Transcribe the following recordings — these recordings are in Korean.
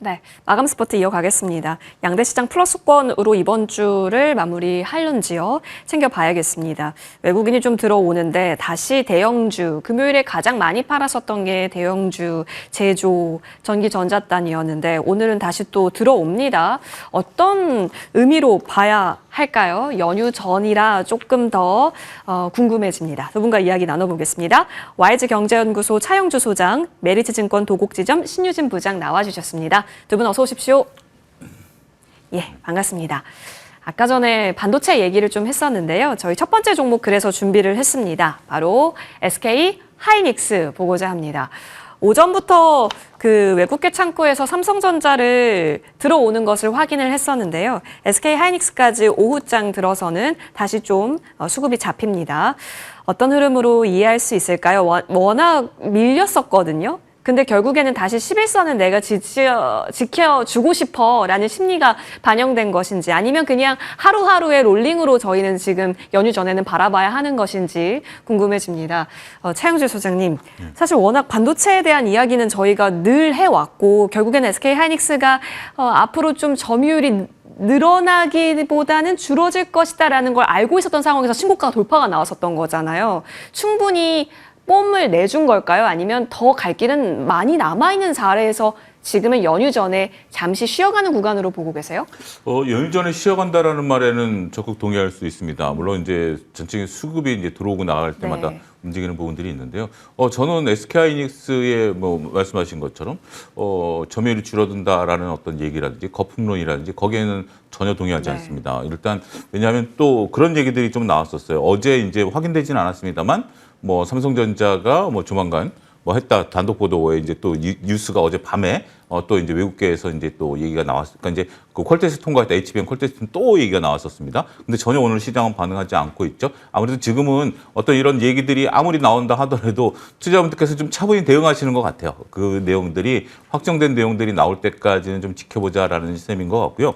네, 마감 스포트 이어가겠습니다. 양대 시장 플러스권으로 이번 주를 마무리하는지요? 챙겨봐야겠습니다. 외국인이 좀 들어오는데 다시 대형주, 금요일에 가장 많이 팔았었던 게 대형주, 제조, 전기전자단이었는데 오늘은 다시 또 들어옵니다. 어떤 의미로 봐야 할까요? 연휴 전이라 조금 더 궁금해집니다. 두 분과 이야기 나눠보겠습니다. YG 경제연구소 차영주 소장, 메리츠증권 도곡지점 신유진 부장 나와주셨습니다. 두 분 어서 오십시오. 예, 반갑습니다. 아까 전에 반도체 얘기를 좀 했었는데요. 저희 첫 번째 종목 그래서 준비를 했습니다. 바로 SK 하이닉스 보고자 합니다. 오전부터 그 외국계 창구에서 삼성전자를 들어오는 것을 확인을 했었는데요. SK 하이닉스까지 오후장 들어서는 다시 좀 수급이 잡힙니다. 어떤 흐름으로 이해할 수 있을까요? 워낙 밀렸었거든요. 근데 결국에는 다시 11선은 내가 지켜주고 싶어라는 심리가 반영된 것인지 아니면 그냥 하루하루의 롤링으로 저희는 지금 연휴 전에는 바라봐야 하는 것인지 궁금해집니다. 차영주 소장님, 사실 워낙 반도체에 대한 이야기는 저희가 늘 해왔고 결국에는 SK 하이닉스가 앞으로 좀 점유율이 늘어나기보다는 줄어질 것이다라는 걸 알고 있었던 상황에서 신고가 돌파가 나왔었던 거잖아요. 충분히 뽐을 내준 걸까요? 아니면 더 갈 길은 많이 남아있는 사례에서 지금은 연휴 전에 잠시 쉬어가는 구간으로 보고 계세요? 연휴 전에 쉬어간다라는 말에는 적극 동의할 수 있습니다. 물론 이제 전체적인 수급이 이제 들어오고 나갈 때마다 네. 움직이는 부분들이 있는데요. 저는 SK하이닉스의 뭐 말씀하신 것처럼 점유율이 줄어든다라는 어떤 얘기라든지 거품론이라든지 거기에는 전혀 동의하지 네. 않습니다. 일단 왜냐하면 또 그런 얘기들이 좀 나왔었어요. 어제 이제 확인되지는 않았습니다만 뭐 삼성전자가 뭐 조만간 뭐 했다 단독 보도에 이제 또 뉴스가 어제 밤에 또 이제 외국계에서 이제 또 얘기가 나왔으니까 이제 그 퀄테스트 통과했다 HBM 퀄테스트는 또 얘기가 나왔었습니다. 근데 전혀 오늘 시장은 반응하지 않고 있죠. 아무래도 지금은 어떤 이런 얘기들이 아무리 나온다 하더라도 투자분들께서 좀 차분히 대응하시는 것 같아요. 그 내용들이 확정된 내용들이 나올 때까지는 좀 지켜보자라는 시스템인 것 같고요.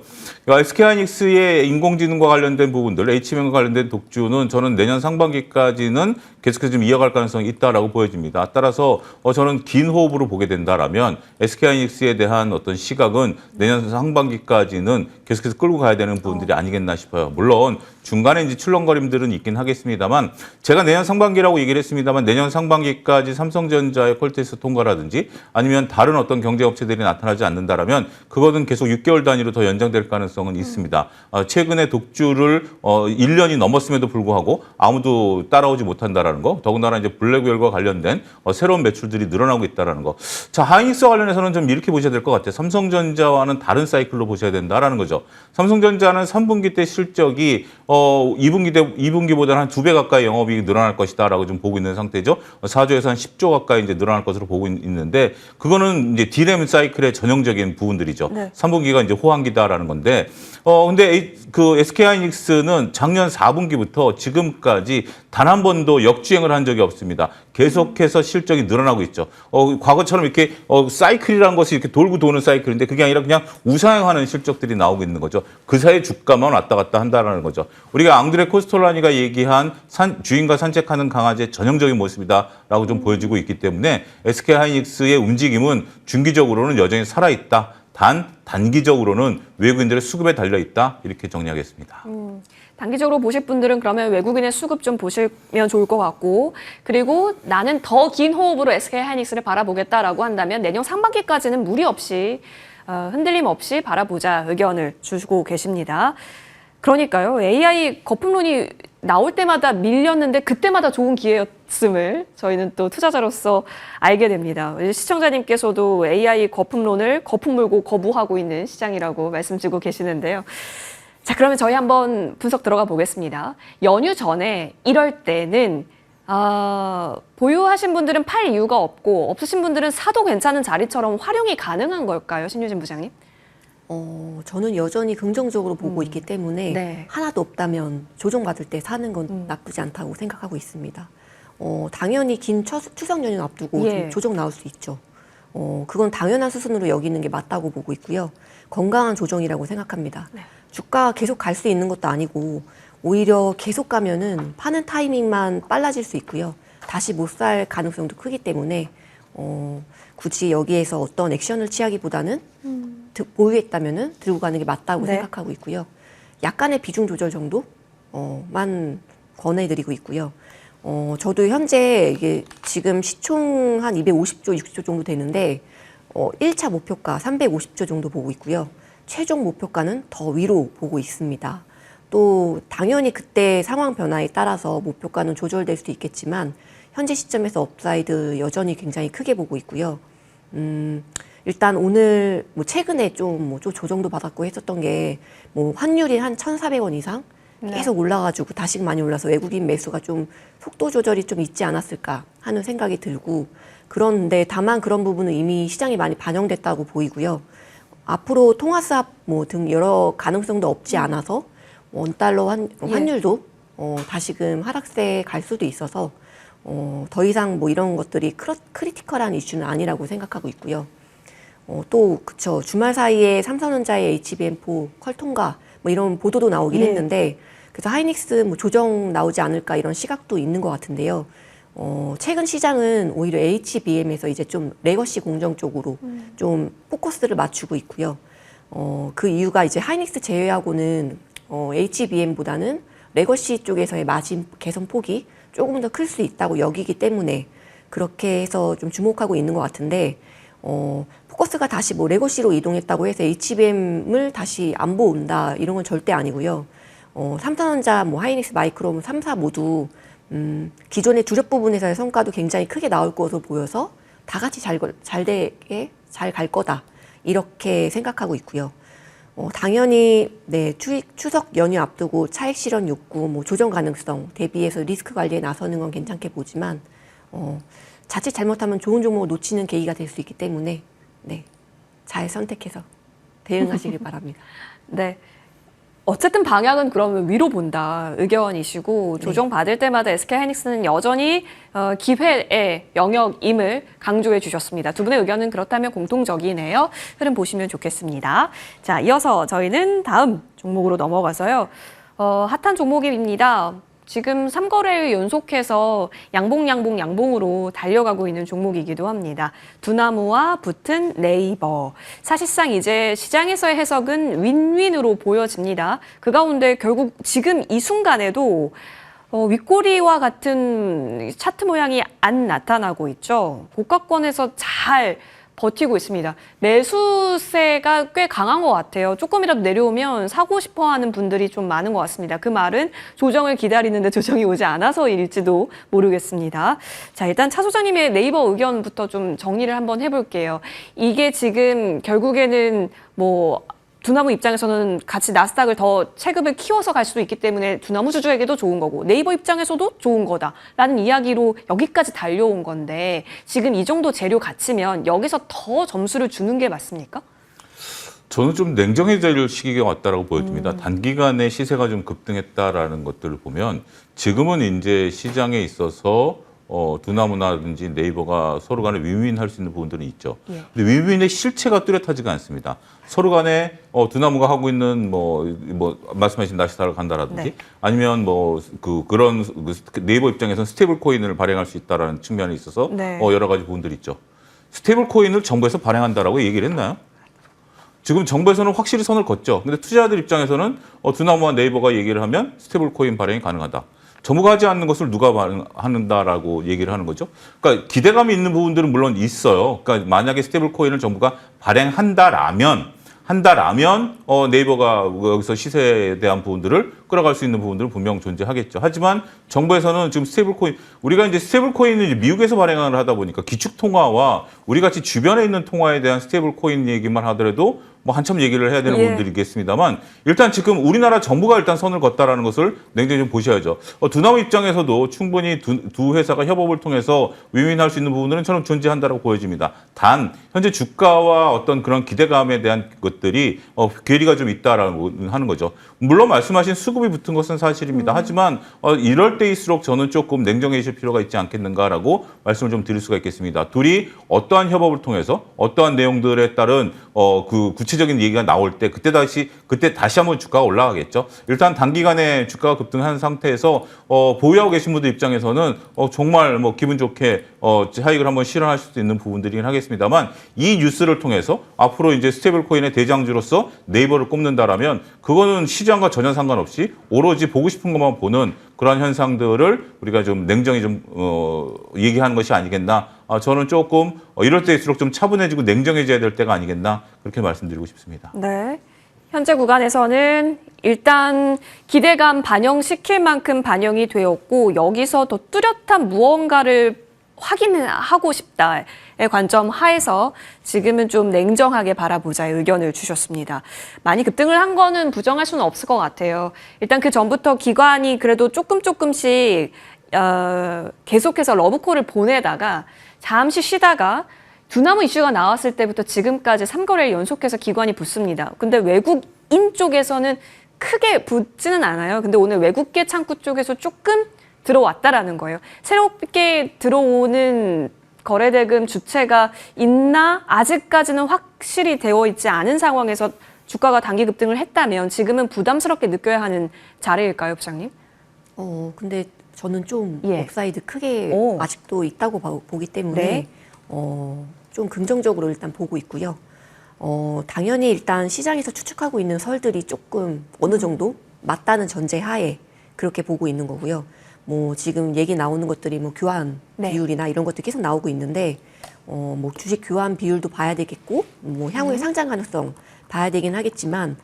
SK하이닉스의 인공지능과 관련된 부분들, HBM과 관련된 독주는 저는 내년 상반기까지는 계속해서 좀 이어갈 가능성이 있다라고 보여집니다. 따라서 저는 긴 호흡으로 보게 된다라면 SK하이닉스에 대한 어떤 시각은 내년 상반기까지는 계속해서 끌고 가야 되는 부분들이 아니겠나 싶어요. 물론 중간에 이제 출렁거림들은 있긴 하겠습니다만 제가 내년 상반기라고 얘기를 했습니다만 내년 상반기까지 삼성전자의 퀄테스트 통과라든지 아니면 다른 어떤 경제업체들이 나타나지 않는다라면 그거는 계속 6개월 단위로 더 연장될 가능성은 있습니다. 최근에 독주를 1년이 넘었음에도 불구하고 아무도 따라오지 못한다라는 거, 더군다나 이제 블랙웰과 관련된 새로운 매출들이 늘어나고 있다라는 거. 자, 하이닉스와 관련해서는 좀 이렇게 보셔야 될 것 같아요. 삼성전자와는 다른 사이클로 보셔야 된다라는 거죠. 삼성전자는 3분기 때 실적이 2분기보다는 한 2배 가까이 영업이익이 늘어날 것이다라고 좀 보고 있는 상태죠. 4조에서 한 10조 가까이 이제 늘어날 것으로 보고 있는데 그거는 이제 D램 사이클의 전형적인 부분들이죠. 네. 3분기가 이제 호황기다라는 건데 근데 그 SK하이닉스는 작년 4분기부터 지금까지 단 한 번도 역주행을 한 적이 없습니다. 계속해서 실적이 늘어나고 있죠. 과거처럼 이렇게 사이클이라는 것이 이렇게 돌고 도는 사이클인데 그게 아니라 그냥 우상향하는 실적들이 나오고 있는 거죠. 그 사이에 주가만 왔다 갔다 한다는 거죠. 우리가 앙드레 코스톨라니가 얘기한 주인과 산책하는 강아지의 전형적인 모습이다라고 좀 보여지고 있기 때문에 SK하이닉스의 움직임은 중기적으로는 여전히 살아있다. 단기적으로는 외국인들의 수급에 달려있다. 이렇게 정리하겠습니다. 단기적으로 보실 분들은 그러면 외국인의 수급 좀 보시면 좋을 것 같고 그리고 나는 더 긴 호흡으로 SK하이닉스를 바라보겠다라고 한다면 내년 상반기까지는 무리 없이 흔들림 없이 바라보자 의견을 주시고 계십니다. 그러니까요. AI 거품론이 나올 때마다 밀렸는데 그때마다 좋은 기회였음을 저희는 또 투자자로서 알게 됩니다. 시청자님께서도 AI 거품론을 거품 물고 거부하고 있는 시장이라고 말씀 주고 계시는데요. 자, 그러면 저희 한번 분석 들어가 보겠습니다. 연휴 전에 이럴 때는 보유하신 분들은 팔 이유가 없고 없으신 분들은 사도 괜찮은 자리처럼 활용이 가능한 걸까요? 신유진 부장님? 저는 여전히 긍정적으로 보고 있기 때문에 네. 하나도 없다면 조정받을 때 사는 건 나쁘지 않다고 생각하고 있습니다. 당연히 긴 추석 연휴 앞두고 좀 조정 나올 수 있죠. 그건 당연한 수순으로 여기는 게 맞다고 보고 있고요. 건강한 조정이라고 생각합니다. 네. 주가 계속 갈 수 있는 것도 아니고 오히려 계속 가면은 파는 타이밍만 빨라질 수 있고요. 다시 못 살 가능성도 크기 때문에 굳이 여기에서 어떤 액션을 취하기보다는 보유했다면은 들고 가는 게 맞다고 네. 생각하고 있고요. 약간의 비중 조절 정도만 권해드리고 있고요. 저도 현재 이게 지금 시총 한 250조, 60조 정도 되는데 1차 목표가 350조 정도 보고 있고요. 최종 목표가는 더 위로 보고 있습니다. 또 당연히 그때 상황 변화에 따라서 목표가는 조절될 수도 있겠지만 현재 시점에서 업사이드 여전히 굉장히 크게 보고 있고요. 일단 오늘 뭐 최근에 좀 조정도 받았고 했었던 게 뭐 환율이 한 1,400원 이상 계속 올라가지고 다시 많이 올라서 외국인 매수가 좀 속도 조절이 좀 있지 않았을까 하는 생각이 들고, 그런데 다만 그런 부분은 이미 시장에 많이 반영됐다고 보이고요. 앞으로 통화 스왑 뭐 등 여러 가능성도 없지 않아서 원달러 환율도 다시금 하락세에 갈 수도 있어서 더 이상 뭐 이런 것들이 크리티컬한 이슈는 아니라고 생각하고 있고요. 또 그쵸, 주말 사이에 삼성전자의 HBM4 퀄 통과 뭐 이런 보도도 나오긴 했는데, 그래서 하이닉스 뭐 조정 나오지 않을까 이런 시각도 있는 것 같은데요. 최근 시장은 오히려 HBM에서 이제 좀 레거시 공정 쪽으로 좀 포커스를 맞추고 있고요. 그 이유가 이제 하이닉스 제외하고는 HBM보다는 레거시 쪽에서의 마진 개선 폭이 조금 더 클 수 있다고 여기기 때문에 그렇게 해서 좀 주목하고 있는 것 같은데, 포커스가 다시 뭐 레거시로 이동했다고 해서 HBM을 다시 안 보온다 이런 건 절대 아니고요. 삼성전자, 뭐 하이닉스, 마이크론 3사 모두 기존의 주력 부분에서의 성과도 굉장히 크게 나올 것으로 보여서 다 같이 잘 갈 거다 이렇게 생각하고 있고요. 당연히 네, 추석 연휴 앞두고 차익 실현 욕구, 뭐 조정 가능성 대비해서 리스크 관리에 나서는 건 괜찮게 보지만 자칫 잘못하면 좋은 종목을 놓치는 계기가 될 수 있기 때문에 네, 잘 선택해서 대응하시길 바랍니다. 네. 어쨌든 방향은 그러면 위로 본다 의견이시고, 조정 받을 때마다 SK하이닉스는 여전히 기회의 영역임을 강조해 주셨습니다. 두 분의 의견은 그렇다면 공통적이네요. 흐름 보시면 좋겠습니다. 자, 이어서 저희는 다음 종목으로 넘어가서요. 핫한 종목입니다. 지금 3거래일 연속해서 양봉으로 달려가고 있는 종목이기도 합니다. 두나무와 붙은 네이버. 사실상 이제 시장에서의 해석은 윈윈으로 보여집니다. 그 가운데 결국 지금 이 순간에도 윗꼬리와 같은 차트 모양이 안 나타나고 있죠. 고가권에서 잘 버티고 있습니다. 매수세가 꽤 강한 것 같아요. 조금이라도 내려오면 사고 싶어 하는 분들이 좀 많은 것 같습니다. 그 말은 조정을 기다리는데 조정이 오지 않아서일지도 모르겠습니다. 자, 일단 차 소장님의 네이버 의견부터 좀 정리를 한번 해볼게요. 이게 지금 결국에는 뭐 두나무 입장에서는 같이 나스닥을 더 체급을 키워서 갈 수도 있기 때문에 두나무 주주에게도 좋은 거고, 네이버 입장에서도 좋은 거다라는 이야기로 여기까지 달려온 건데, 지금 이 정도 재료 갖추면 여기서 더 점수를 주는 게 맞습니까? 저는 좀 냉정해질 시기가 왔다라고 보여집니다. 단기간에 시세가 좀 급등했다라는 것들을 보면 지금은 이제 시장에 있어서 두나무나든지 네이버가 서로 간에 윈윈할 수 있는 부분들이 있죠. 근데 윈윈의 실체가 뚜렷하지가 않습니다. 서로 간에 두나무가 하고 있는 뭐 말씀하신 나시타를 간다라든지 아니면 그런 네이버 입장에서는 스테이블 코인을 발행할 수 있다라는 측면에 있어서 여러 가지 부분들이 있죠. 스테이블 코인을 정부에서 발행한다라고 얘기를 했나요? 지금 정부에서는 확실히 선을 걷죠. 근데 투자자들 입장에서는 두나무와 네이버가 얘기를 하면 스테이블 코인 발행이 가능하다. 정부가 하지 않는 것을 누가 발행한다라고 얘기를 하는 거죠. 그러니까 기대감이 있는 부분들은 물론 있어요. 그러니까 만약에 스테이블 코인을 정부가 발행한다라면 네이버가 여기서 시세에 대한 부분들을 끌어갈 수 있는 부분들은 분명 존재하겠죠. 하지만 정부에서는 지금 스테이블 코인, 우리가 이제 스테이블 코인을 이제 미국에서 발행을 하다 보니까 기축 통화와 우리 같이 주변에 있는 통화에 대한 스테이블 코인 얘기만 하더라도 뭐 한참 얘기를 해야 되는 부분들이겠습니다만, 일단 지금 우리나라 정부가 일단 선을 걷다라는 것을 냉정히 좀 보셔야죠. 두나무 입장에서도 충분히 두 회사가 협업을 통해서 윈윈할 수 있는 부분들은 저는 존재한다고 보여집니다. 단 현재 주가와 어떤 그런 기대감에 대한 것들이 괴리가 좀 있다라고 하는 거죠. 물론 말씀하신 수급이 붙은 것은 사실입니다. 하지만 이럴 때일수록 저는 조금 냉정해질 필요가 있지 않겠는가라고 말씀을 좀 드릴 수가 있겠습니다. 둘이 어떠한 협업을 통해서 어떠한 내용들에 따른 그 구체적인 얘기가 나올 때 그때 다시 한번 주가가 올라가겠죠. 일단 단기간에 주가가 급등한 상태에서 보유하고 계신 분들 입장에서는 정말 뭐 기분 좋게 차익을 한번 실현할 수도 있는 부분들이긴 하겠습니다만 이 뉴스를 통해서 앞으로 이제 스테이블 코인의 대장주로서 네이버를 꼽는다라면 그거는 시장과 전혀 상관없이 오로지 보고 싶은 것만 보는 그러한 현상들을 우리가 좀 냉정히 좀 얘기하는 것이 아니겠나. 저는 조금 이럴 때일수록 좀 차분해지고 냉정해져야 될 때가 아니겠나 그렇게 말씀드리고 싶습니다. 네. 현재 구간에서는 일단 기대감 반영시킬 만큼 반영이 되었고 여기서 더 뚜렷한 무언가를 확인하고 싶다의 관점 하에서 지금은 좀 냉정하게 바라보자의 의견을 주셨습니다. 많이 급등을 한 거는 부정할 수는 없을 것 같아요. 일단 그 전부터 기관이 그래도 조금씩 계속해서 러브콜을 보내다가 잠시 쉬다가 두나무 이슈가 나왔을 때부터 지금까지 3거래를 연속해서 기관이 붙습니다. 근데 외국인 쪽에서는 크게 붙지는 않아요. 근데 오늘 외국계 창구 쪽에서 조금 들어왔다라는 거예요. 새롭게 들어오는 거래대금 주체가 있나? 아직까지는 확실히 되어 있지 않은 상황에서 주가가 단기 급등을 했다면 지금은 부담스럽게 느껴야 하는 자리일까요, 부장님? 근데 저는 좀 예. 업사이드 크게 아직도 있다고 보기 때문에 네. 좀 긍정적으로 일단 보고 있고요. 당연히 일단 시장에서 추측하고 있는 설들이 조금 어느 정도 맞다는 전제 하에 그렇게 보고 있는 거고요. 뭐 지금 얘기 나오는 것들이 뭐 교환 네. 비율이나 이런 것들이 계속 나오고 있는데 뭐 주식 교환 비율도 봐야 되겠고 뭐 향후의 상장 가능성 봐야 되긴 하겠지만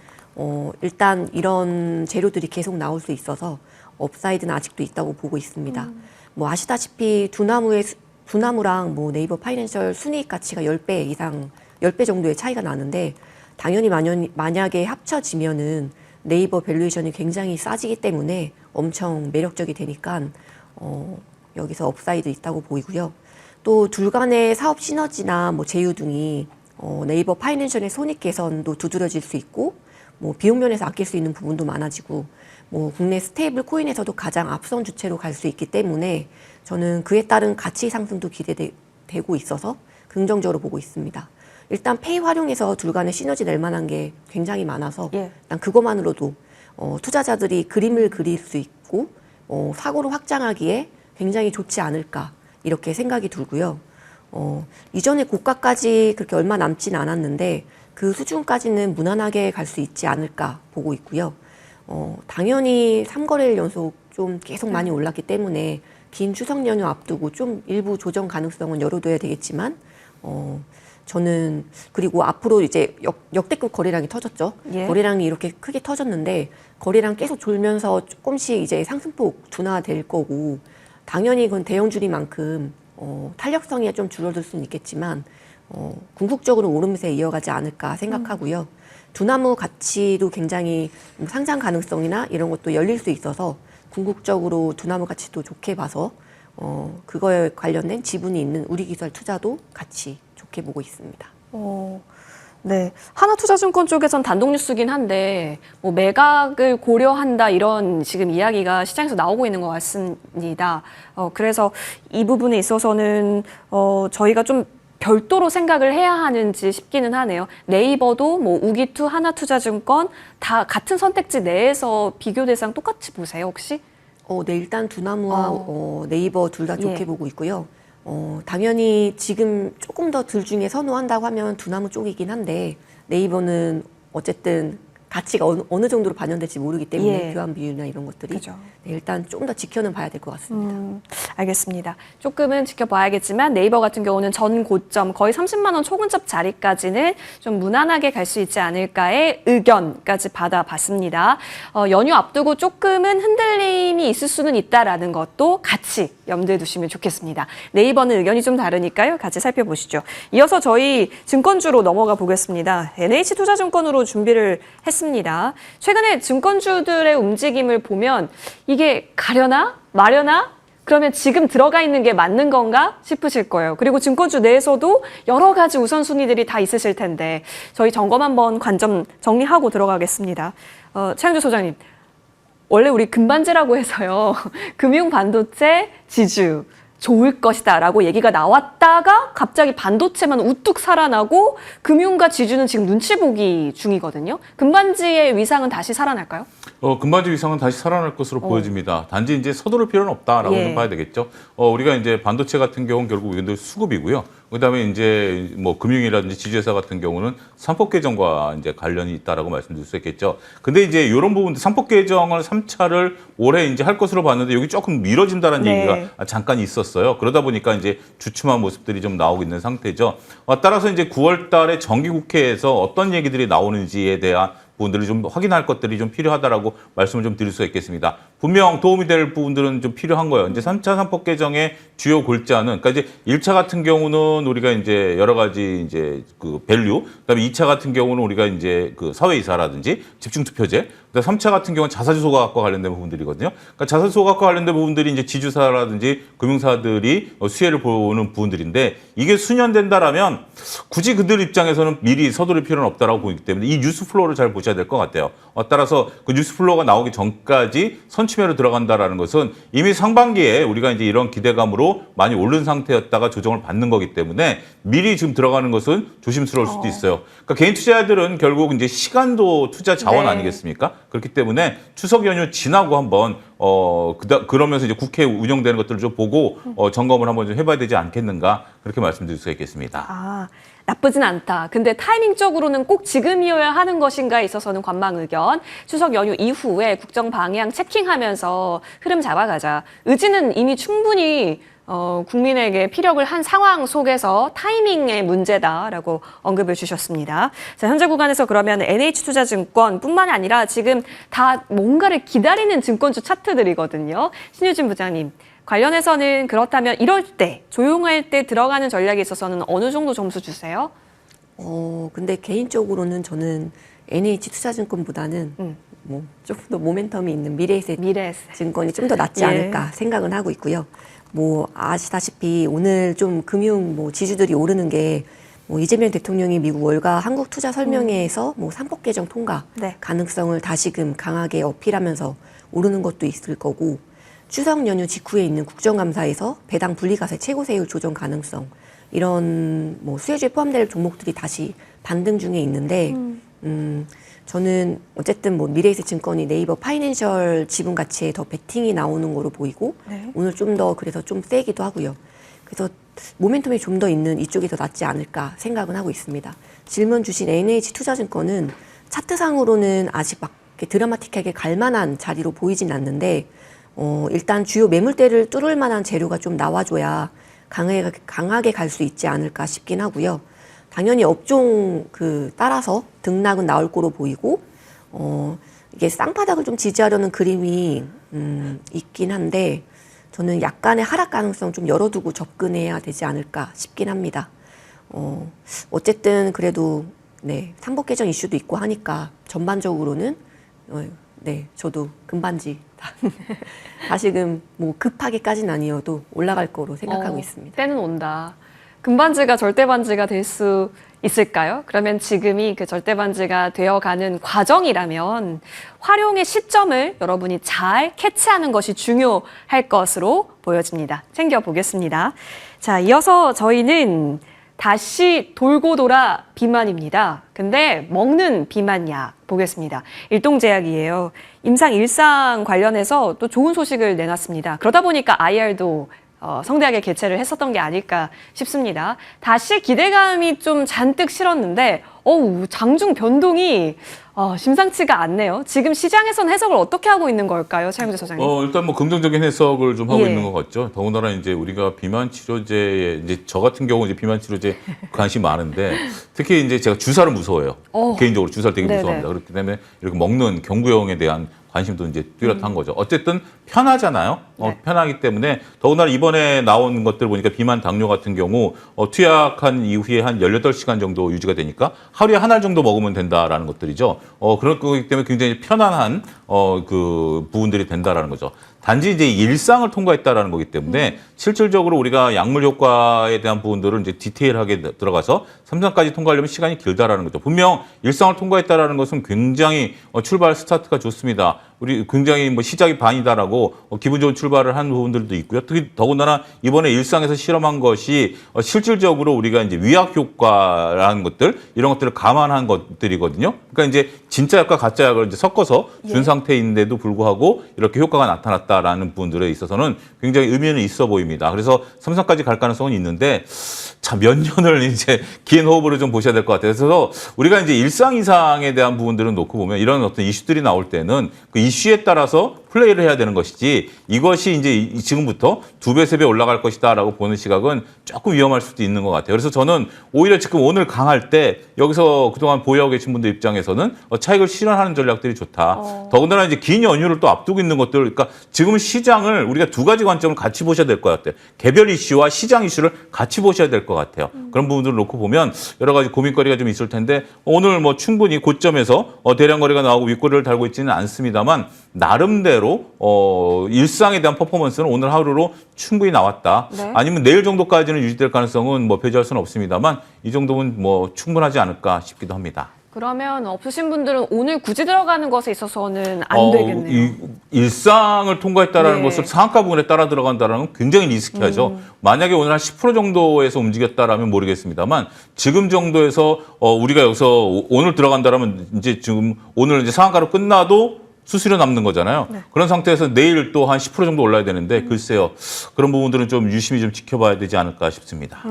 일단 이런 재료들이 계속 나올 수 있어서 업사이드는 아직도 있다고 보고 있습니다. 뭐 아시다시피 두나무랑 뭐 네이버 파이낸셜 순이익 가치가 10배 이상 10배 정도의 차이가 나는데 당연히 만약에 합쳐지면은 네이버 밸류에이션이 굉장히 싸지기 때문에 엄청 매력적이 되니까 여기서 업사이드 있다고 보이고요. 또 둘 간의 사업 시너지나 뭐 제휴 등이 네이버 파이낸셜의 손익 개선도 두드러질 수 있고 뭐 비용 면에서 아낄 수 있는 부분도 많아지고 뭐 국내 스테이블 코인에서도 가장 앞선 주체로 갈 수 있기 때문에 저는 그에 따른 가치 상승도 기대되고 있어서 긍정적으로 보고 있습니다. 일단 페이 활용해서 둘 간의 시너지 낼 만한 게 굉장히 많아서 일단 그것만으로도 투자자들이 그림을 그릴 수 있고 사고를 확장하기에 굉장히 좋지 않을까 이렇게 생각이 들고요. 이전에 고가까지 그렇게 얼마 남진 않았는데 그 수준까지는 무난하게 갈 수 있지 않을까 보고 있고요. 당연히 3거래일 연속 좀 계속 많이 올랐기 때문에 긴 추석 연휴 앞두고 좀 일부 조정 가능성은 열어둬야 되겠지만 저는 그리고 앞으로 이제 역대급 거래량이 터졌죠. 예. 거래량이 이렇게 크게 터졌는데 거래량 계속 졸면서 조금씩 이제 상승폭 둔화될 거고 당연히 그건 대형주리만큼 탄력성이 좀 줄어들 수는 있겠지만 궁극적으로 오름세 이어가지 않을까 생각하고요. 두나무 가치도 굉장히 상장 가능성이나 이런 것도 열릴 수 있어서 궁극적으로 두나무 가치도 좋게 봐서 그거에 관련된 지분이 있는 우리기술 투자도 같이 좋게 보고 있습니다. 네. 하나투자증권 쪽에선 단독 뉴스긴 한데 뭐 매각을 고려한다 이런 지금 이야기가 시장에서 나오고 있는 것 같습니다. 그래서 이 부분에 있어서는 저희가 좀 별도로 생각을 해야 하는지 싶기는 하네요. 네이버도 뭐 우기투, 하나투자증권 다 같은 선택지 내에서 비교 대상 똑같이 보세요, 혹시? 네, 일단 두나무와 네이버 둘 다 좋게 보고 있고요. 당연히 지금 조금 더 둘 중에 선호한다고 하면 두나무 쪽이긴 한데 네이버는 어쨌든 가치가 어느 정도로 반영될지 모르기 때문에 교환 비율이나 이런 것들이 그죠. 네, 일단 조금 더 지켜는 봐야 될 것 같습니다. 알겠습니다. 조금은 지켜봐야겠지만 네이버 같은 경우는 전 고점 거의 30만 원 초근접 자리까지는 좀 무난하게 갈 수 있지 않을까의 의견까지 받아봤습니다. 연휴 앞두고 조금은 흔들림이 있을 수는 있다라는 것도 같이 염두에 두시면 좋겠습니다. 네이버는 의견이 좀 다르니까요. 같이 살펴보시죠. 이어서 저희 증권주로 넘어가 보겠습니다. NH투자증권으로 준비를 했습니다. 최근에 증권주들의 움직임을 보면 이게 가려나? 마려나? 그러면 지금 들어가 있는 게 맞는 건가 싶으실 거예요. 그리고 증권주 내에서도 여러 가지 우선순위들이 다 있으실 텐데 저희 점검 한번 관점 정리하고 들어가겠습니다. 최영주 소장님, 원래 우리 금반지라고 해서요. 금융 반도체 지주 좋을 것이다라고 얘기가 나왔다가 갑자기 반도체만 우뚝 살아나고 금융과 지주는 지금 눈치 보기 중이거든요. 금반지의 위상은 다시 살아날까요? 금반지 위상은 다시 살아날 것으로 보여집니다. 단지 이제 서두를 필요는 없다라고 좀 봐야 되겠죠. 우리가 이제 반도체 같은 경우는 결국 이건 수급이고요. 그다음에 이제 뭐 금융이라든지 지주회사 같은 경우는 상법 개정과 이제 관련이 있다라고 말씀드릴 수 있겠죠. 근데 이제 이런 부분들 상법 개정을 3차를 올해 이제 할 것으로 봤는데 여기 조금 미뤄진다는 얘기가 잠깐 있었어요. 그러다 보니까 이제 주춤한 모습들이 좀 나오고 있는 상태죠. 따라서 이제 9월 달에 정기국회에서 어떤 얘기들이 나오는지에 대한 부분들을 좀 확인할 것들이 좀 필요하다라고 말씀을 좀 드릴 수 있겠습니다. 분명 도움이 될 부분들은 좀 필요한 거예요. 이제 3차 상법 개정의 주요 골자는, 그러니까 이제 1차 같은 경우는 우리가 이제 여러 가지 이제 그 밸류, 그다음에 2차 같은 경우는 우리가 이제 그 사회이사라든지 집중투표제, 그다음에 3차 같은 경우는 자사주소각과 관련된 부분들이거든요. 그러니까 자사주소각과 관련된 부분들이 이제 지주사라든지 금융사들이 수혜를 보는 부분들인데 이게 수년된다라면 굳이 그들 입장에서는 미리 서두를 필요는 없다라고 보이기 때문에 이 뉴스 플로우를 잘 보셔야 될 것 같아요. 따라서 그 뉴스 플로우가 나오기 전까지 선취매로 들어간다라는 것은 이미 상반기에 우리가 이제 이런 기대감으로 많이 오른 상태였다가 조정을 받는 거기 때문에 미리 지금 들어가는 것은 조심스러울 수도 있어요. 그러니까 개인 투자자들은 결국 이제 시간도 투자 자원 아니겠습니까? 그렇기 때문에 추석 연휴 지나고 한번 그러면서 이제 국회 운영되는 것들을 좀 보고 점검을 한번 좀 해봐야 되지 않겠는가 그렇게 말씀드릴 수가 있겠습니다. 나쁘진 않다. 근데 타이밍적으로는 꼭 지금이어야 하는 것인가에 있어서는 관망 의견. 추석 연휴 이후에 국정 방향 체킹하면서 흐름 잡아가자. 의지는 이미 충분히 국민에게 피력을 한 상황 속에서 타이밍의 문제다라고 언급을 주셨습니다. 자, 현재 구간에서 그러면 NH투자증권뿐만 아니라 지금 다 뭔가를 기다리는 증권주 차트들이거든요. 신유진 부장님. 관련해서는 그렇다면 이럴 때, 조용할 때 들어가는 전략에 있어서는 어느 정도 점수 주세요? 근데 개인적으로는 저는 NH투자증권보다는 뭐 조금 더 모멘텀이 있는 미래에셋 증권이 좀 더 낫지 않을까 생각은 하고 있고요. 뭐 아시다시피 오늘 좀 금융 뭐 지주들이 오르는 게 뭐 이재명 대통령이 미국 월가 한국 투자 설명회에서 뭐 상법 개정 통과 가능성을 다시금 강하게 어필하면서 오르는 것도 있을 거고, 추석 연휴 직후에 있는 국정감사에서 배당 분리과세 최고세율 조정 가능성, 이런 뭐 수혜주에 포함될 종목들이 다시 반등 중에 있는데 저는 어쨌든 뭐 미래에셋 증권이 네이버 파이낸셜 지분 가치에 더 베팅이 나오는 거로 보이고 오늘 좀 더 그래서 좀 세기도 하고요. 그래서 모멘텀이 좀 더 있는 이쪽이 더 낫지 않을까 생각은 하고 있습니다. 질문 주신 NH투자증권은 차트상으로는 아직 막 드라마틱하게 갈 만한 자리로 보이진 않는데 일단 주요 매물대를 뚫을 만한 재료가 좀 나와줘야 강하게 갈 수 있지 않을까 싶긴 하고요. 당연히 업종 따라서 등락은 나올 거로 보이고, 이게 쌍바닥을 좀 지지하려는 그림이 있긴 한데, 저는 약간의 하락 가능성 좀 열어두고 접근해야 되지 않을까 싶긴 합니다. 어쨌든 그래도 상법 개정 이슈도 있고 하니까 전반적으로는 저도 금반지 다시금 뭐 급하게까지는 아니어도 올라갈 거로 생각하고 있습니다. 때는 온다. 금반지가 절대반지가 될 수 있을까요? 그러면 지금이 그 절대반지가 되어가는 과정이라면 활용의 시점을 여러분이 잘 캐치하는 것이 중요할 것으로 보여집니다. 챙겨보겠습니다. 자, 이어서 저희는 다시 돌고 돌아 비만입니다. 근데 먹는 비만약 보겠습니다. 일동제약이에요. 임상 일상 관련해서 또 좋은 소식을 내놨습니다. 그러다 보니까 IR도 성대하게 개최를 했었던 게 아닐까 싶습니다. 다시 기대감이 좀 잔뜩 실었는데 장중 변동이 심상치가 않네요. 지금 시장에서는 해석을 어떻게 하고 있는 걸까요, 차영재 소장님? 일단 뭐 긍정적인 해석을 좀 하고 있는 것 같죠. 더군다나 이제 우리가 비만 치료제에 이제 저 같은 경우 이제 비만 치료제 관심이 많은데 특히 이제 제가 주사를 무서워해요. 개인적으로 주사를 되게 무서워합니다. 그렇기 때문에 이렇게 먹는 경구용에 대한 관심도 이제 뚜렷한 거죠. 어쨌든 편하잖아요. 네. 편하기 때문에 더군다나 이번에 나온 것들 보니까 비만 당뇨 같은 경우 투약한 이후에 한 18시간 정도 유지가 되니까 하루에 한 알 정도 먹으면 된다라는 것들이죠. 그런 거기 때문에 굉장히 편안한 그 부분들이 된다라는 거죠. 단지 이제 일상을 통과했다라는 거기 때문에 실질적으로 우리가 약물 효과에 대한 부분들을 이제 디테일하게 들어가서 3상까지 통과하려면 시간이 길다라는 거죠. 분명 일상을 통과했다라는 것은 굉장히 출발 스타트가 좋습니다. 우리 굉장히 뭐 시작이 반이다라고 기분 좋은 출발을 한 부분들도 있고요. 특히 더군다나 이번에 일상에서 실험한 것이 실질적으로 우리가 이제 위약 효과라는 것들 이런 것들을 감안한 것들이거든요. 그러니까 이제 진짜 약과 가짜 약을 이제 섞어서 준 상태인데도 불구하고 이렇게 효과가 나타났다라는 부분들에 있어서는 굉장히 의미는 있어 보입니다. 그래서 3상까지 갈 가능성은 있는데 참 몇 년을 이제 긴 호흡으로 좀 보셔야 될 것 같아요. 그래서 우리가 이제 일상 이상에 대한 부분들은 놓고 보면 이런 어떤 이슈들이 나올 때는 그 이슈에 따라서 플레이를 해야 되는 것이지 이것이 이제 지금부터 2배, 3배 올라갈 것이다라고 보는 시각은 조금 위험할 수도 있는 것 같아요. 그래서 저는 오히려 지금 오늘 강할 때 여기서 그동안 보유하고 계신 분들 입장에서는 차익을 실현하는 전략들이 좋다. 더군다나 이제 긴 연휴를 또 앞두고 있는 것들, 그러니까 지금 시장을 우리가 두 가지 관점을 같이 보셔야 될 것 같아요. 개별 이슈와 시장 이슈를 같이 보셔야 될 것 같아요. 그런 부분들을 놓고 보면 여러 가지 고민거리가 좀 있을 텐데 오늘 뭐 충분히 고점에서 대량 거래가 나오고 윗꼬리를 달고 있지는 않습니다만 나름대로 일상에 대한 퍼포먼스는 오늘 하루로 충분히 나왔다. 네. 아니면 내일 정도까지는 유지될 가능성은 뭐 배제할 수는 없습니다만 이 정도면 뭐 충분하지 않을까 싶기도 합니다. 그러면 없으신 분들은 오늘 굳이 들어가는 것에 있어서는 안 되겠네요. 이 일상을 통과했다라는 네. 것을 상한가 부분에 따라 들어간다는 건 굉장히 리스키하죠. 만약에 오늘 한 10% 정도에서 움직였다라면 모르겠습니다만 지금 정도에서 우리가 여기서 오늘 들어간다라면 이제 지금 오늘 이제 상한가로 끝나도 수수료 남는 거잖아요. 네. 그런 상태에서 내일 또 한 10% 정도 올라야 되는데 글쎄요. 그런 부분들은 좀 유심히 좀 지켜봐야 되지 않을까 싶습니다.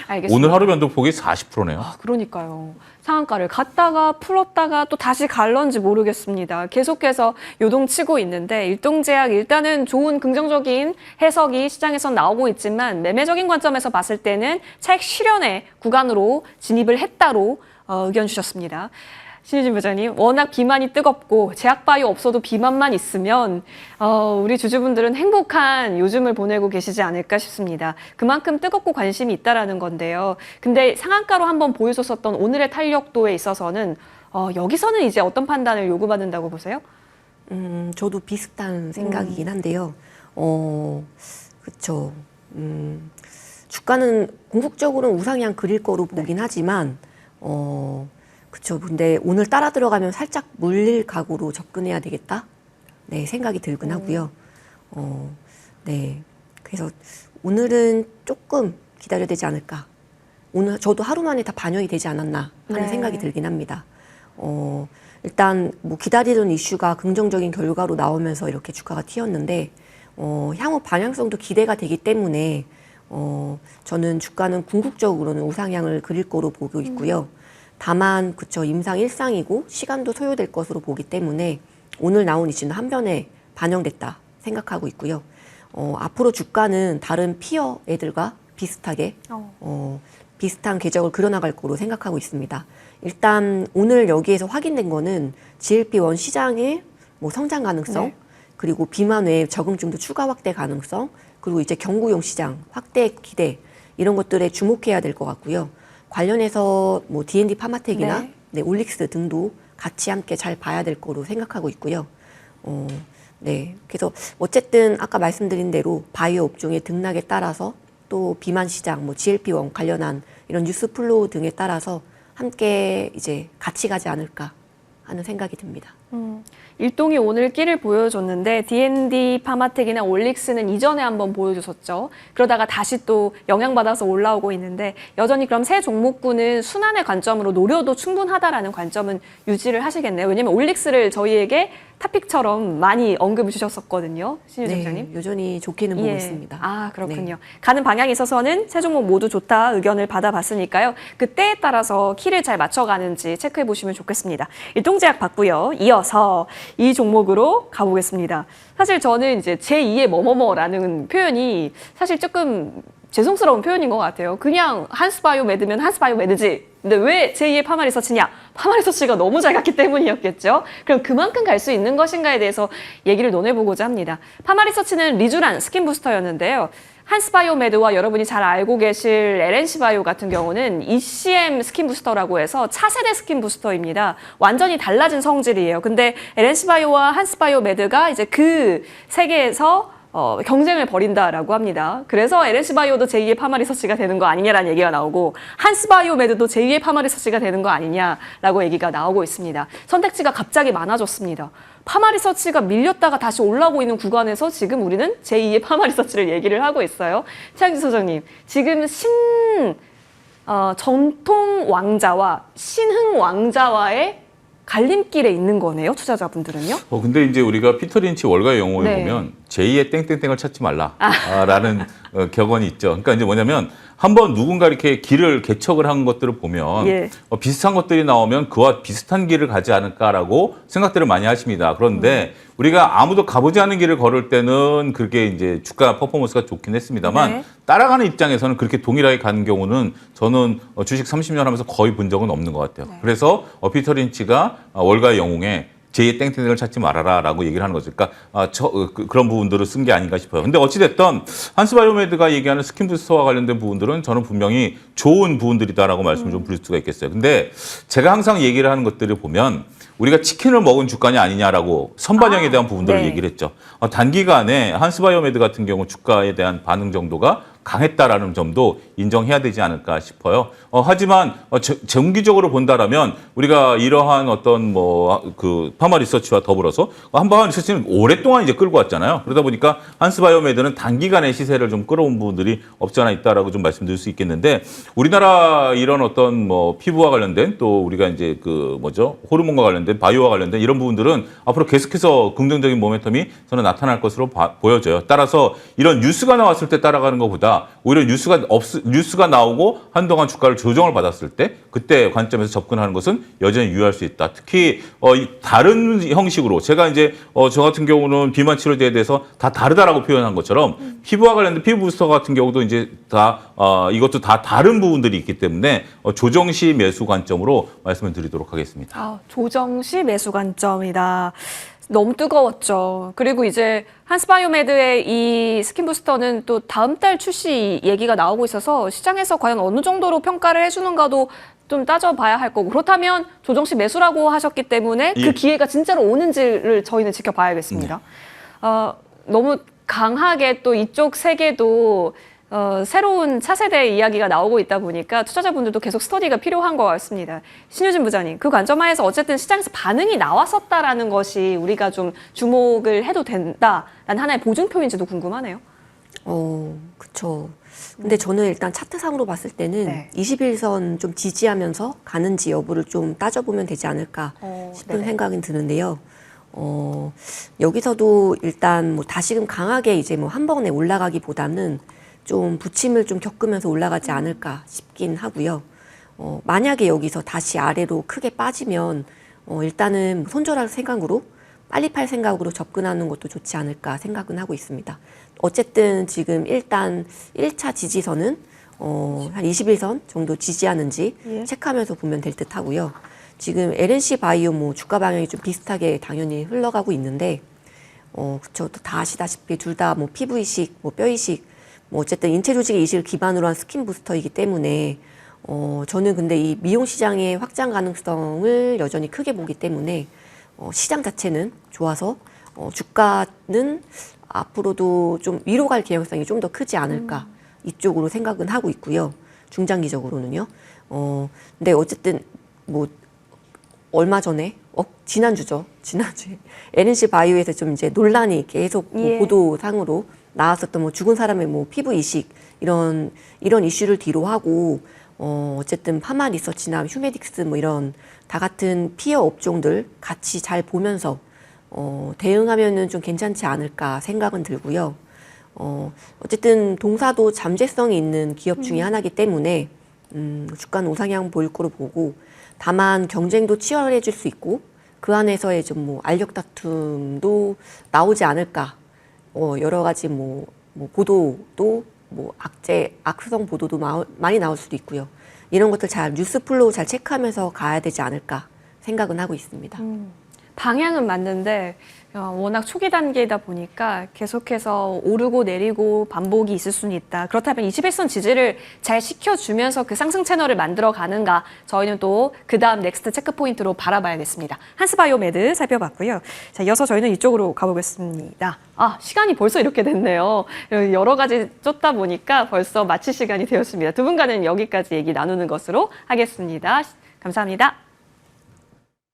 알겠습니다. 오늘 하루 변동폭이 40%네요. 그러니까요. 상한가를 갔다가 풀었다가 또 다시 갈런지 모르겠습니다. 계속해서 요동치고 있는데 일동제약 일단은 좋은 긍정적인 해석이 시장에서 나오고 있지만 매매적인 관점에서 봤을 때는 차익 실현의 구간으로 진입을 했다로 의견 주셨습니다. 신유진 부장님, 워낙 비만이 뜨겁고 제약바이오 없어도 비만만 있으면 우리 주주분들은 행복한 요즘을 보내고 계시지 않을까 싶습니다. 그만큼 뜨겁고 관심이 있다라는 건데요. 근데 상한가로 한번 보여줬었던 오늘의 탄력도에 있어서는 여기서는 이제 어떤 판단을 요구받는다고 보세요? 저도 비슷한 생각이긴 한데요. 그렇죠. 주가는 궁극적으로는 우상향 그릴 거로 보긴 하지만 그렇죠. 근데 오늘 따라 들어가면 살짝 물릴 각오로 접근해야 되겠다. 네, 생각이 들긴 하고요. 네. 그래서 오늘은 조금 기다려야 되지 않을까. 오늘 저도 하루 만에 다 반영이 되지 않았나 하는 네. 생각이 들긴 합니다. 일단 뭐 기다리던 이슈가 긍정적인 결과로 나오면서 이렇게 주가가 튀었는데 향후 방향성도 기대가 되기 때문에 저는 주가는 궁극적으로는 우상향을 그릴 거로 보고 있고요. 다만 그쵸 임상 일상이고 시간도 소요될 것으로 보기 때문에 오늘 나온 이슈는 한 번에 반영됐다 생각하고 있고요. 앞으로 주가는 다른 피어 애들과 비슷하게 비슷한 궤적을 그려나갈 거로 생각하고 있습니다. 일단 오늘 여기에서 확인된 거는 GLP-1 시장의 뭐 성장 가능성, 네. 그리고 비만 외에 적응증도 추가 확대 가능성, 그리고 이제 경구용 시장 확대 기대 이런 것들에 주목해야 될 것 같고요. 관련해서 뭐 D&D 파마텍이나 네. 네, 올릭스 등도 같이 함께 잘 봐야 될 거로 생각하고 있고요. 네. 그래서 어쨌든 아까 말씀드린 대로 바이오 업종의 등락에 따라서 또 비만 시장, 뭐 GLP-1 관련한 이런 뉴스 플로우 등에 따라서 함께 이제 같이 가지 않을까 하는 생각이 듭니다. 일동이 오늘 끼를 보여줬는데 D&D 파마텍이나 올릭스는 이전에 한번 보여줬었죠. 그러다가 다시 또 영향받아서 올라오고 있는데 여전히 그럼 새 종목군은 순환의 관점으로 노려도 충분하다라는 관점은 유지를 하시겠네요. 왜냐하면 올릭스를 저희에게 탑픽처럼 많이 언급을 주셨었거든요. 신유진 부장님. 여전히 좋게는 보고 있습니다. 아, 그렇군요. 네. 가는 방향에 있어서는 세 종목 모두 좋다 의견을 받아봤으니까요. 그 때에 따라서 키를 잘 맞춰가는지 체크해 보시면 좋겠습니다. 일동제약 봤고요. 이어서 이 종목으로 가보겠습니다. 사실 저는 이제 제2의 뭐뭐뭐라는 표현이 사실 조금 죄송스러운 표현인 것 같아요. 그냥 한스바이오메드면 한스바이오메드지. 근데 왜 제2의 파마리서치냐? 파마리서치가 너무 잘 갔기 때문이었겠죠. 그럼 그만큼 갈 수 있는 것인가에 대해서 얘기를 논해보고자 합니다. 파마리서치는 리쥬란 스킨 부스터였는데요. 한스바이오메드와 여러분이 잘 알고 계실 LNC바이오 같은 경우는 ECM 스킨 부스터라고 해서 차세대 스킨 부스터입니다. 완전히 달라진 성질이에요. 근데 LNC바이오와 한스바이오메드가 이제 그 세계에서 경쟁을 벌인다라고 합니다. 그래서 LNC바이오도 제2의 파마리서치가 되는 거 아니냐라는 얘기가 나오고 한스바이오메드도 제2의 파마리서치가 되는 거 아니냐라고 얘기가 나오고 있습니다. 선택지가 갑자기 많아졌습니다. 파마리서치가 밀렸다가 다시 올라오고 있는 구간에서 지금 우리는 제2의 파마리서치를 얘기를 하고 있어요. 최양지 소장님, 지금 전통 왕자와 신흥 왕자와의 갈림길에 있는 거네요, 투자자분들은요? 근데 이제 우리가 피터 린치 월가의 영혼을 네. 보면 제2의 땡땡땡을 찾지 말라라는 격언이 있죠. 그러니까 이제 뭐냐면 한번 누군가 이렇게 길을 개척을 한 것들을 보면 예. 비슷한 것들이 나오면 그와 비슷한 길을 가지 않을까라고 생각들을 많이 하십니다. 그런데 우리가 아무도 가보지 않은 길을 걸을 때는 그게 이제 주가 퍼포먼스가 좋긴 했습니다만 네. 따라가는 입장에서는 그렇게 동일하게 가는 경우는 저는 주식 30년 하면서 거의 본 적은 없는 것 같아요. 네. 그래서 피터 린치가 월가의 영웅에 제2의 땡땡을 찾지 말아라라고 얘기를 하는 거죠. 그러니까 그런 부분들을 쓴 게 아닌가 싶어요. 근데 어찌됐든 한스바이오메드가 얘기하는 스킨 부스터와 관련된 부분들은 저는 분명히 좋은 부분들이다라고 말씀을 좀 드릴 수가 있겠어요. 근데 제가 항상 얘기를 하는 것들을 보면 우리가 치킨을 먹은 주가냐 아니냐라고 선반영에 대한 부분들을 네. 얘기를 했죠. 단기간에 한스바이오메드 같은 경우 주가에 대한 반응 정도가 강했다라는 점도 인정해야 되지 않을까 싶어요. 하지만 정기적으로 본다라면 우리가 이러한 어떤 그 파마 리서치와 더불어서 한파마 리서치는 오랫동안 이제 끌고 왔잖아요. 그러다 보니까 한스바이오메드는 단기간에 시세를 좀 끌어온 부분들이 없지 않아 있다라고 좀 말씀드릴 수 있겠는데 우리나라 이런 어떤 피부와 관련된 또 우리가 이제 호르몬과 관련된 바이오와 관련된 이런 부분들은 앞으로 계속해서 긍정적인 모멘텀이 저는 나타날 것으로 보여져요. 따라서 이런 뉴스가 나왔을 때 따라가는 것보다 오히려 뉴스가 나오고 한동안 주가를 조정을 받았을 때 그때 관점에서 접근하는 것은 여전히 유효할 수 있다. 특히 다른 형식으로 제가 이제 저 같은 경우는 비만 치료제에 대해서 다 다르다라고 표현한 것처럼 피부와 관련된 피부 부스터 같은 경우도 이제 이것도 다 다른 부분들이 있기 때문에 조정 시 매수 관점으로 말씀을 드리도록 하겠습니다. 조정 시 매수 관점이다. 너무 뜨거웠죠. 그리고 이제 한스바이오메드의 이 스킨 부스터는 또 다음 달 출시 얘기가 나오고 있어서 시장에서 과연 어느 정도로 평가를 해주는가도 좀 따져봐야 할 거고 그렇다면 조정 시 매수라고 하셨기 때문에 그 기회가 진짜로 오는지를 저희는 지켜봐야겠습니다. 너무 강하게 또 이쪽 세계도 새로운 차세대 이야기가 나오고 있다 보니까 투자자분들도 계속 스터디가 필요한 것 같습니다. 신유진 부장님, 그 관점 하에서 어쨌든 시장에서 반응이 나왔었다라는 것이 우리가 좀 주목을 해도 된다라는 하나의 보증표인지도 궁금하네요. 그쵸. 근데 저는 일단 차트상으로 봤을 때는 네. 21선 좀 지지하면서 가는지 여부를 좀 따져보면 되지 않을까 싶은 네. 생각은 드는데요. 여기서도 일단 다시금 강하게 이제 한 번에 올라가기보다는 좀 부침을 좀 겪으면서 올라가지 않을까 싶긴 하고요. 만약에 여기서 다시 아래로 크게 빠지면 일단은 손절할 생각으로 빨리 팔 생각으로 접근하는 것도 좋지 않을까 생각은 하고 있습니다. 어쨌든 지금 일단 1차 지지선은 한 21선 정도 지지하는지 체크하면서 보면 될 듯 하고요. 지금 LNC 바이오 주가 방향이 좀 비슷하게 당연히 흘러가고 있는데 그쵸. 또 다 아시다시피 둘 다 피부 이식, 뼈 이식 어쨌든 인체 조직의 이식을 기반으로 한 스킨 부스터이기 때문에 저는 근데 이 미용 시장의 확장 가능성을 여전히 크게 보기 때문에 시장 자체는 좋아서 주가는 앞으로도 좀 위로 갈 개연성이 좀 더 크지 않을까 이쪽으로 생각은 하고 있고요. 중장기적으로는요. 근데 어쨌든 얼마 전에 지난주에 LNC 바이오에서 좀 이제 논란이 계속 보도상으로 나왔었던 죽은 사람의 피부 이식 이런 이슈를 뒤로 하고 어쨌든 파마 리서치나 휴메딕스 이런 다 같은 피어 업종들 같이 잘 보면서 대응하면은 좀 괜찮지 않을까 생각은 들고요. 어쨌든 동사도 잠재성이 있는 기업 중에 하나이기 때문에 주가는 우상향 보일 거로 보고 다만 경쟁도 치열해질 수 있고 그 안에서의 좀 알력 다툼도 나오지 않을까. 여러 가지 보도도 뭐 악성 보도도 많이 나올 수도 있고요. 이런 것들 잘 뉴스 플로우 잘 체크하면서 가야 되지 않을까 생각은 하고 있습니다. 방향은 맞는데 워낙 초기 단계이다 보니까 계속해서 오르고 내리고 반복이 있을 수는 있다. 그렇다면 21선 지지를 잘 시켜주면서 그 상승 채널을 만들어 가는가, 저희는 또 그 다음 넥스트 체크 포인트로 바라봐야겠습니다. 한스바이오메드 살펴봤고요. 자, 이어서 저희는 이쪽으로 가보겠습니다. 시간이 벌써 이렇게 됐네요. 여러 가지 쫓다 보니까 벌써 마칠 시간이 되었습니다. 두 분과는 여기까지 얘기 나누는 것으로 하겠습니다. 감사합니다.